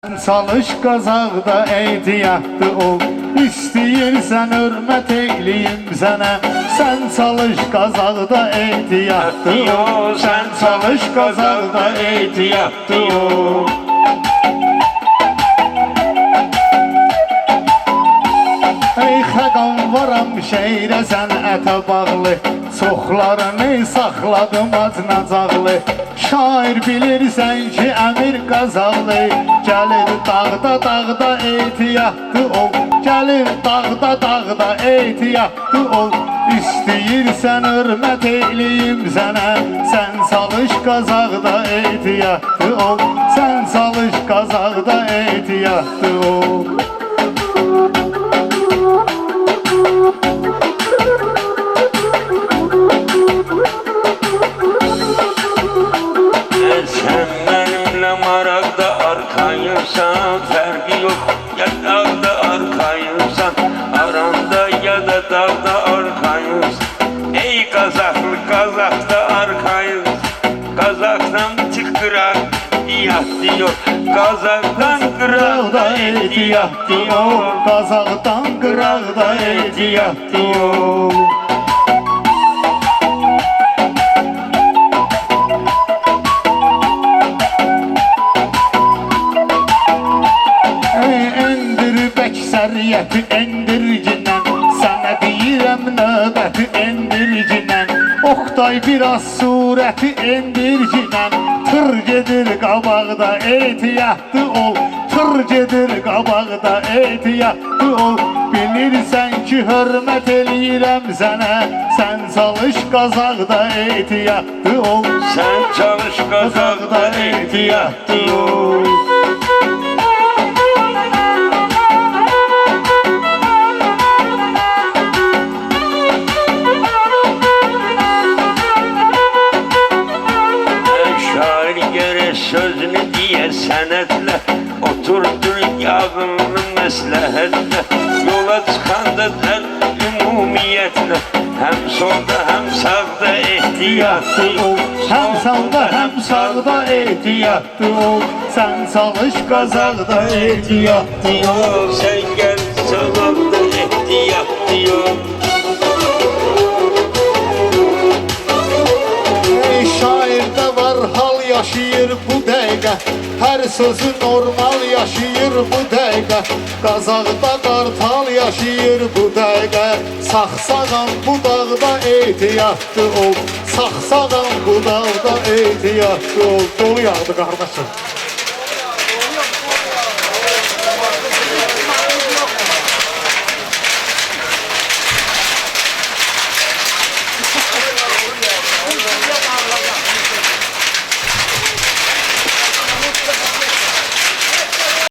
Çalış qazaqda ehtiyatlı ol, İstəyirsən hörmət eyliyim sənə. Sən çalış qazaqda ehtiyatlı ol, sən çalış qazaqda ehtiyatlı ol. Ey xəqan varam şeirə sənətə bağlı, çoxlarını saxladım acnacaqlı. Şair bilirsən ki əmir qazaqlı, gəlir dağda ehtiyatlı ol, gəlir dağda ehtiyatlı ol. İstəyirsən hörmət eyliyim sənə, sən çalış qazaqda ehtiyatlı ol, sən çalış qazaqda ehtiyatlı ol. Sen benimle maraqda arkayırsan, fərqi yox, ya dağda arkayırsan, aranda ya da dağda arkayırsan. Ey Qazaqlı, Qazaqda arkayırsan, Qazaqdan çıqırar ehtiyatlı yox, Qazaqdan qıraqda ehtiyatlı yox, Qazaqdan qıraqda ehtiyatlı yox. Səriyyəti endirginən, sənə deyirəm növbəti endirginən. Oqtay biraz surəti endirginən, tır gedir qabaqda ehtiyatlı ol, tır gedir qabaqda ehtiyatlı ol. Bilirsən ki hörmət eləyirəm sənə, sən çalış qazaqda ehtiyatlı ol, sən çalış qazaqda ehtiyatlı ol. Sözünü diye senetle oturdur yağınlı məsləhətlə, yola çıxanda da ümumiyyətlə, hem solda hem sağda ehtiyatlı ol, hem sağda hem sağda ehtiyatlı ol. Sen çalış qazaqda ehtiyatlı ol, sen gel sağda ehtiyatlı ol. Şairdə var hal yaşayır bu dəqiqə, hər sözü normal yaşayır bu dəqiqə. Qazaqda qartal yaşayır bu dəqiqə, saxsağan bu dağda ehtiyatlı ol, saxsağan bu dağda ehtiyatlı ol. Dolu yağdı qardaşım.